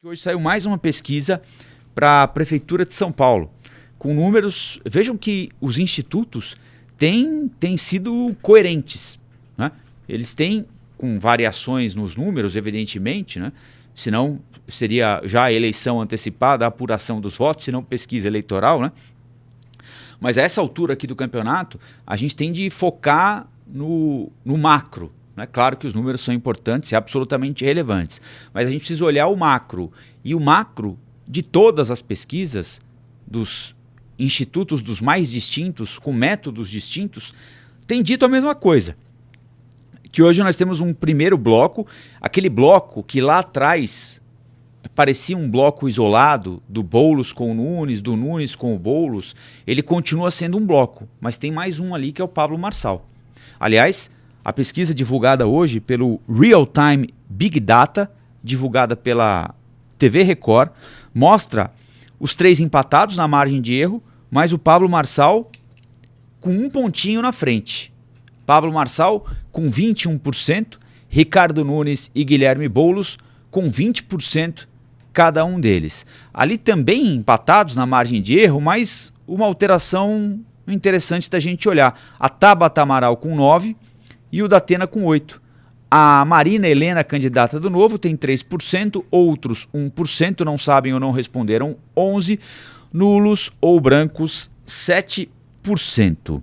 Hoje saiu mais uma pesquisa para a Prefeitura de São Paulo, com números. Vejam que os institutos têm sido coerentes, né? Eles têm, com variações nos números, evidentemente, né? Senão seria já a eleição antecipada, a apuração dos votos, senão pesquisa eleitoral, né? Mas a essa altura aqui do campeonato, a gente tem de focar no macro. É claro que os números são importantes e absolutamente relevantes, mas a gente precisa olhar o macro. E o macro de todas as pesquisas, dos institutos dos mais distintos, com métodos distintos, tem dito a mesma coisa. Que hoje nós temos um primeiro bloco, aquele bloco que lá atrás parecia um bloco isolado, do Boulos com o Nunes, do Nunes com o Boulos, ele continua sendo um bloco, mas tem mais um ali que é o Pablo Marçal. Aliás, a pesquisa divulgada hoje pelo Real Time Big Data, divulgada pela TV Record, mostra os três empatados na margem de erro, mas o Pablo Marçal com um pontinho na frente. Pablo Marçal com 21%, Ricardo Nunes e Guilherme Boulos com 20% cada um deles. Ali também empatados na margem de erro, mas uma alteração interessante da gente olhar. A Tabata Amaral com 9%, e o Datena com 8%. A Marina Helena, candidata do Novo, tem 3%, outros 1%, não sabem ou não responderam 11%, nulos ou brancos 7%.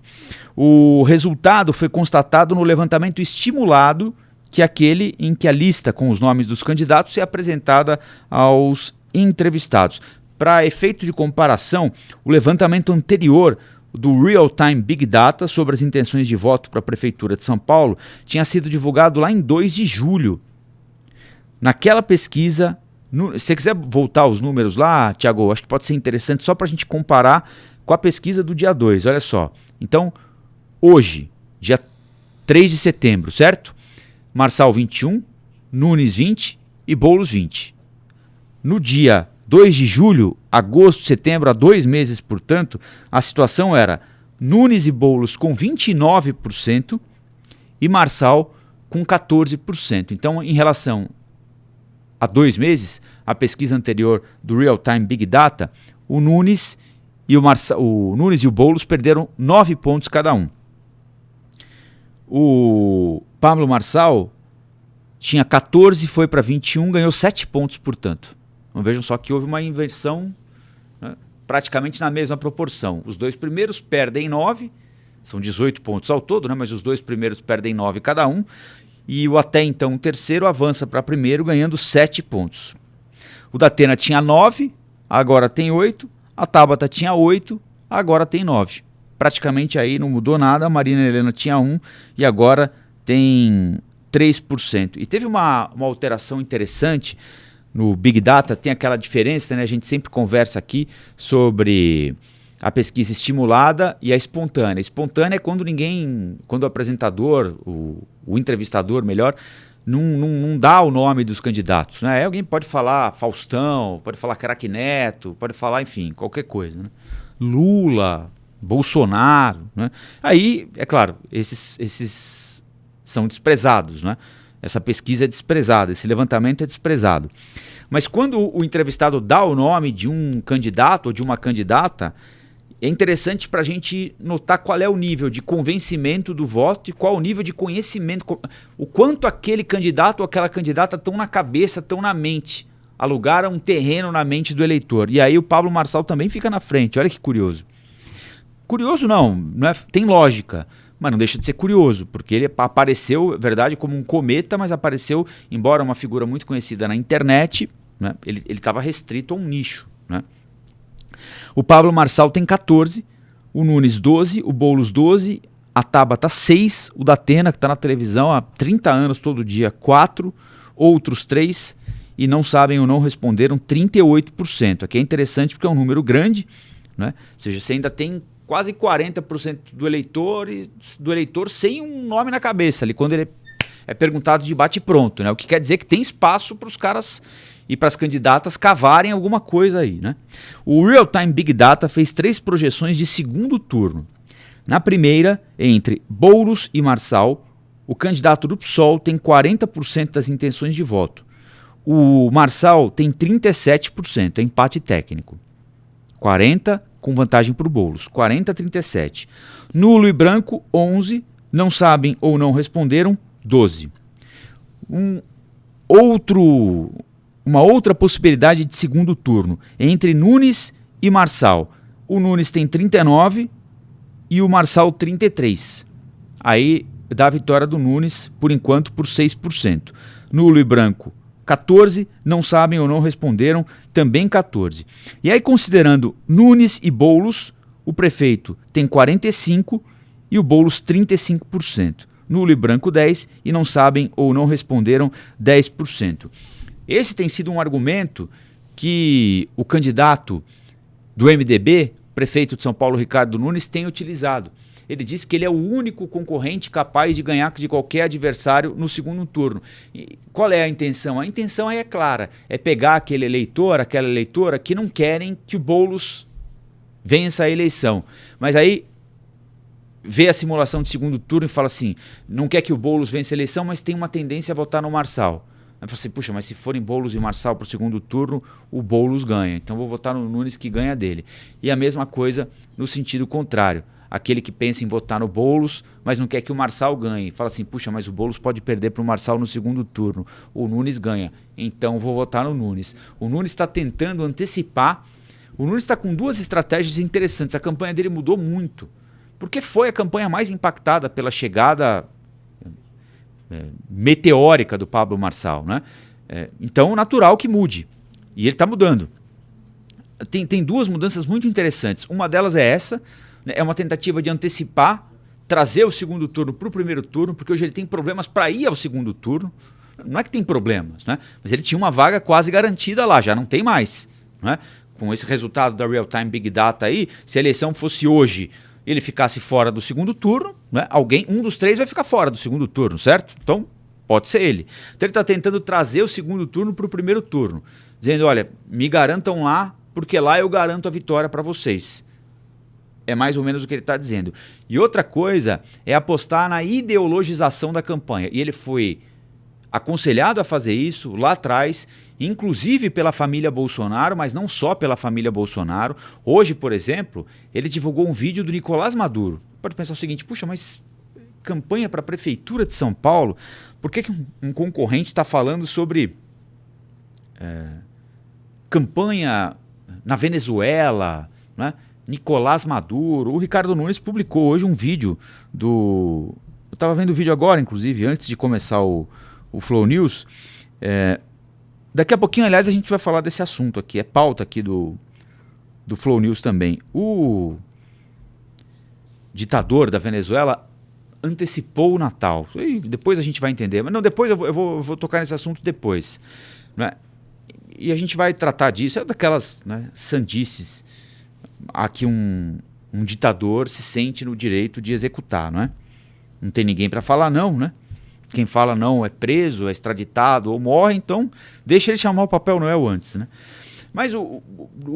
O resultado foi constatado no levantamento estimulado, que é aquele em que a lista com os nomes dos candidatos é apresentada aos entrevistados. Para efeito de comparação, o levantamento anterior do Real Time Big Data sobre as intenções de voto para a Prefeitura de São Paulo tinha sido divulgado lá em 2 de julho. Naquela pesquisa, se você quiser voltar aos números lá, Tiago, acho que pode ser interessante só para a gente comparar com a pesquisa do dia 2, olha só. Então, hoje, dia 3 de setembro, certo? Marçal 21, Nunes 20 e Boulos 20. No dia 2 de julho, agosto, setembro, há 2 meses, portanto, a situação era Nunes e Boulos com 29% e Marçal com 14%. Então, em relação a 2 meses, a pesquisa anterior do Real Time Big Data, o Nunes e o Boulos perderam 9 pontos cada um. O Pablo Marçal tinha 14, foi para 21, ganhou 7 pontos, portanto. Então, vejam só que houve uma inversão, né, praticamente na mesma proporção. Os 2 primeiros perdem 9, são 18 pontos ao todo, né, mas os 2 primeiros perdem 9 cada um, e o até então terceiro avança para primeiro ganhando 7 pontos. O Datena tinha 9, agora tem 8, a Tabata tinha 8, agora tem 9. Praticamente aí não mudou nada, a Marina Helena tinha 1 e agora tem 3%. E teve uma alteração interessante. No Big Data tem aquela diferença, né? A gente sempre conversa aqui sobre a pesquisa estimulada e a espontânea. Espontânea é quando quando o apresentador, o entrevistador, melhor, não dá o nome dos candidatos, né? Aí alguém pode falar Faustão, pode falar Craque Neto, pode falar, enfim, qualquer coisa, né? Lula, Bolsonaro, né? Aí, é claro, esses são desprezados, né? Essa pesquisa é desprezada, esse levantamento é desprezado. Mas quando o entrevistado dá o nome de um candidato ou de uma candidata, é interessante para a gente notar qual é o nível de convencimento do voto e qual o nível de conhecimento, o quanto aquele candidato ou aquela candidata estão na cabeça, estão na mente, alugaram um terreno na mente do eleitor. E aí o Pablo Marçal também fica na frente, olha que curioso. Curioso não é, tem lógica. Mas não deixa de ser curioso, porque ele apareceu, verdade, como um cometa, mas apareceu, embora uma figura muito conhecida na internet, né, ele estava restrito a um nicho, né? O Pablo Marçal tem 14, o Nunes 12, o Boulos 12, a Tabata 6, o Datena, que está na televisão há 30 anos todo dia, 4, outros 3, e não sabem ou não responderam 38%. Aqui é interessante porque é um número grande, né? Ou seja, você ainda tem quase 40% do eleitor sem um nome na cabeça ali, quando ele é perguntado de bate pronto, né? O que quer dizer que tem espaço para os caras e para as candidatas cavarem alguma coisa aí, né? O Real Time Big Data fez 3 projeções de segundo turno. Na primeira, entre Boulos e Marçal, o candidato do PSOL tem 40% das intenções de voto. O Marçal tem 37%, é empate técnico. 40% com vantagem para o Boulos, 40-37%. Nulo e branco, 11%, não sabem ou não responderam, 12%. Uma outra possibilidade de segundo turno, entre Nunes e Marçal. O Nunes tem 39% e o Marçal 33%. Aí dá a vitória do Nunes, por enquanto, por 6%. Nulo e branco, 14%, não sabem ou não responderam, também 14%. E aí, considerando Nunes e Boulos, o prefeito tem 45% e o Boulos 35%. Nulo e branco 10% e não sabem ou não responderam 10%. Esse tem sido um argumento que o candidato do MDB, prefeito de São Paulo, Ricardo Nunes, tem utilizado. Ele diz que ele é o único concorrente capaz de ganhar de qualquer adversário no segundo turno. E qual é a intenção? A intenção aí é clara, é pegar aquele eleitor, aquela eleitora que não querem que o Boulos vença a eleição. Mas aí vê a simulação de segundo turno e fala assim, não quer que o Boulos vença a eleição, mas tem uma tendência a votar no Marçal. Aí fala assim, puxa, mas se forem Boulos e Marçal para o segundo turno, o Boulos ganha. Então vou votar no Nunes que ganha dele. E a mesma coisa no sentido contrário. Aquele que pensa em votar no Boulos, mas não quer que o Marçal ganhe. Fala assim, puxa, mas o Boulos pode perder para o Marçal no segundo turno. O Nunes ganha, então vou votar no Nunes. O Nunes está tentando antecipar. O Nunes está com duas estratégias interessantes. A campanha dele mudou muito. Porque foi a campanha mais impactada pela chegada meteórica do Pablo Marçal, né? Então, natural que mude. E ele está mudando. Tem duas mudanças muito interessantes. Uma delas é essa, né? É uma tentativa de antecipar, trazer o segundo turno para o primeiro turno, porque hoje ele tem problemas para ir ao segundo turno. Não é que tem problemas, né? Mas ele tinha uma vaga quase garantida lá, já não tem mais, né? Com esse resultado da Real Time Big Data aí, se a eleição fosse hoje, ele ficasse fora do segundo turno, né? Um dos três vai ficar fora do segundo turno, certo? Então, pode ser ele. Então ele está tentando trazer o segundo turno para o primeiro turno, dizendo, olha, me garantam lá, porque lá eu garanto a vitória para vocês. É mais ou menos o que ele está dizendo. E outra coisa é apostar na ideologização da campanha. E ele foi aconselhado a fazer isso lá atrás, inclusive pela família Bolsonaro, mas não só pela família Bolsonaro. Hoje, por exemplo, ele divulgou um vídeo do Nicolás Maduro. Pode pensar o seguinte, puxa, mas campanha para a Prefeitura de São Paulo, por que um concorrente está falando sobre campanha na Venezuela, né? Nicolás Maduro. O Ricardo Nunes publicou hoje um vídeo do... Eu estava vendo o vídeo agora, inclusive, antes de começar o Flow News. Daqui a pouquinho, aliás, a gente vai falar desse assunto aqui. É pauta aqui do Flow News também. O ditador da Venezuela antecipou o Natal. E depois a gente vai entender. Mas não, depois eu vou tocar nesse assunto depois. Né? E a gente vai tratar disso. É daquelas, né, sandices. Aqui um ditador se sente no direito de executar, não é? Não tem ninguém para falar não, né? Quem fala não é preso, é extraditado ou morre, então deixa ele chamar o Papai Noel antes, né? Mas o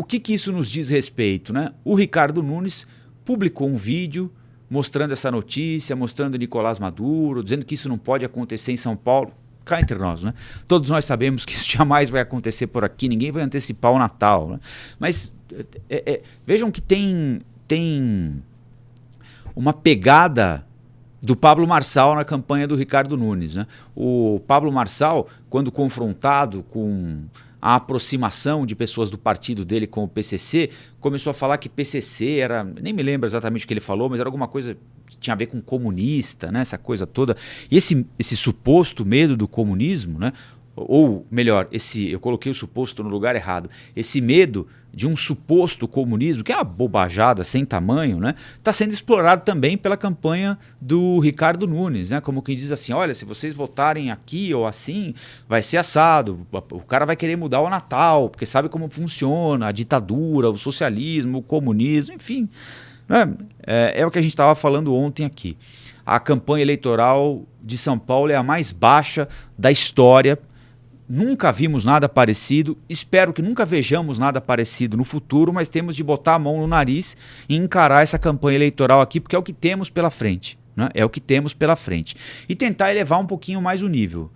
que isso nos diz respeito, né? O Ricardo Nunes publicou um vídeo mostrando essa notícia, mostrando o Nicolás Maduro, dizendo que isso não pode acontecer em São Paulo. Cá entre nós, né? Todos nós sabemos que isso jamais vai acontecer por aqui, ninguém vai antecipar o Natal, né? Mas vejam que tem uma pegada do Pablo Marçal na campanha do Ricardo Nunes, né? O Pablo Marçal, quando confrontado com a aproximação de pessoas do partido dele com o PCC, começou a falar que PCC era, nem me lembro exatamente o que ele falou, mas era alguma coisa que tinha a ver com comunista, né? Essa coisa toda. E esse suposto medo do comunismo, né? Ou melhor, eu coloquei o suposto no lugar errado, esse medo de um suposto comunismo, que é uma bobajada sem tamanho, né? Está sendo explorado também pela campanha do Ricardo Nunes, né? Como quem diz assim, olha, se vocês votarem aqui ou assim, vai ser assado, o cara vai querer mudar o Natal, porque sabe como funciona a ditadura, o socialismo, o comunismo, enfim. Né? É o que a gente estava falando ontem aqui. A campanha eleitoral de São Paulo é a mais baixa da história. Nunca vimos nada parecido, espero que nunca vejamos nada parecido no futuro, mas temos de botar a mão no nariz e encarar essa campanha eleitoral aqui, porque é o que temos pela frente, né? É o que temos pela frente. E tentar elevar um pouquinho mais o nível.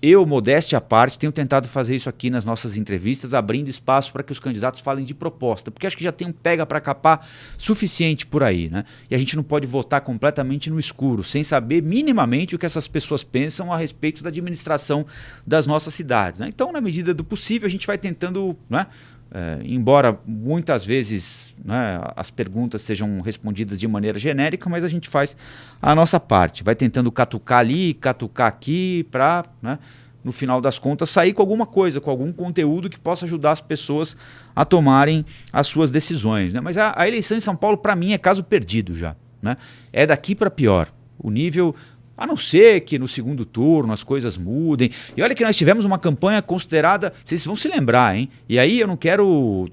eu, modéstia à parte, tenho tentado fazer isso aqui nas nossas entrevistas, abrindo espaço para que os candidatos falem de proposta, porque acho que já tem um pega para capar suficiente por aí, né? E a gente não pode votar completamente no escuro, sem saber minimamente o que essas pessoas pensam a respeito da administração das nossas cidades, né? Então, na medida do possível, a gente vai tentando, né? Embora muitas vezes, né, as perguntas sejam respondidas de maneira genérica, mas a gente faz a nossa parte. Vai tentando catucar ali, catucar aqui, para, né, no final das contas, sair com alguma coisa, com algum conteúdo que possa ajudar as pessoas a tomarem as suas decisões, né? Mas a eleição em São Paulo, para mim, é caso perdido já, né? É daqui para pior. O nível... A não ser que no segundo turno as coisas mudem. E olha que nós tivemos uma campanha considerada... Vocês vão se lembrar, hein? E aí eu não quero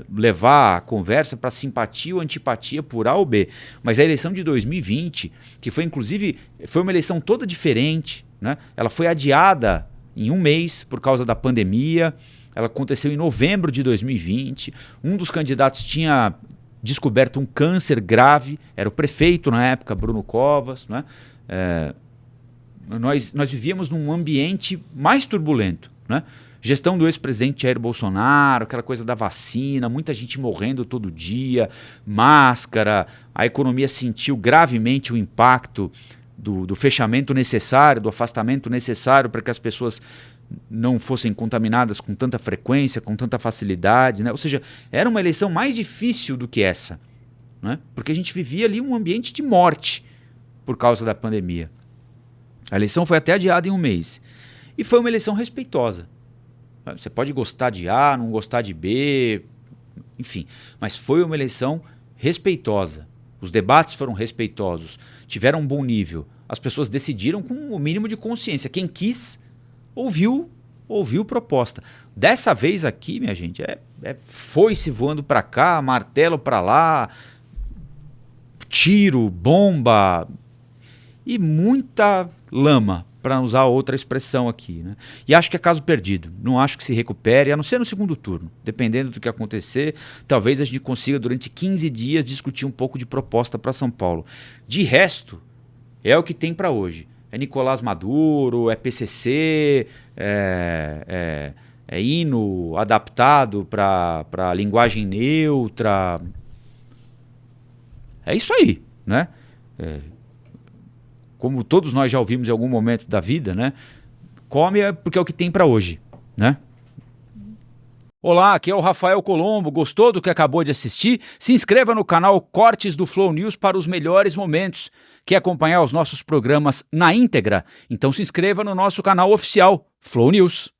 levar a conversa para simpatia ou antipatia por A ou B. Mas a eleição de 2020, que foi inclusive... Foi uma eleição toda diferente, né? Ela foi adiada em um mês por causa da pandemia. Ela aconteceu em novembro de 2020. Um dos candidatos tinha descoberto um câncer grave. Era o prefeito na época, Bruno Covas, né? Nós vivíamos num ambiente mais turbulento, né? Gestão do ex-presidente Jair Bolsonaro, aquela coisa da vacina, muita gente morrendo todo dia, máscara, a economia sentiu gravemente o impacto do fechamento necessário, do afastamento necessário para que as pessoas não fossem contaminadas com tanta frequência, com tanta facilidade, né? Ou seja, era uma eleição mais difícil do que essa, né? Porque a gente vivia ali um ambiente de morte por causa da pandemia. A eleição foi até adiada em um mês. E foi uma eleição respeitosa. Você pode gostar de A, não gostar de B, enfim. Mas foi uma eleição respeitosa. Os debates foram respeitosos, tiveram um bom nível. As pessoas decidiram com o mínimo de consciência. Quem quis, ouviu proposta. Dessa vez aqui, minha gente, foi-se voando para cá, martelo para lá, tiro, bomba... E muita lama, para usar outra expressão aqui, né? E acho que é caso perdido. Não acho que se recupere, a não ser no segundo turno. Dependendo do que acontecer, talvez a gente consiga, durante 15 dias, discutir um pouco de proposta para São Paulo. De resto, é o que tem para hoje. É Nicolás Maduro, é PCC, é hino adaptado para linguagem neutra. É isso aí, né? Como todos nós já ouvimos em algum momento da vida, né? Come porque é o que tem para hoje, né? Olá, aqui é o Rafael Colombo. Gostou do que acabou de assistir? Se inscreva no canal Cortes do Flow News para os melhores momentos. Quer acompanhar os nossos programas na íntegra? Então se inscreva no nosso canal oficial, Flow News.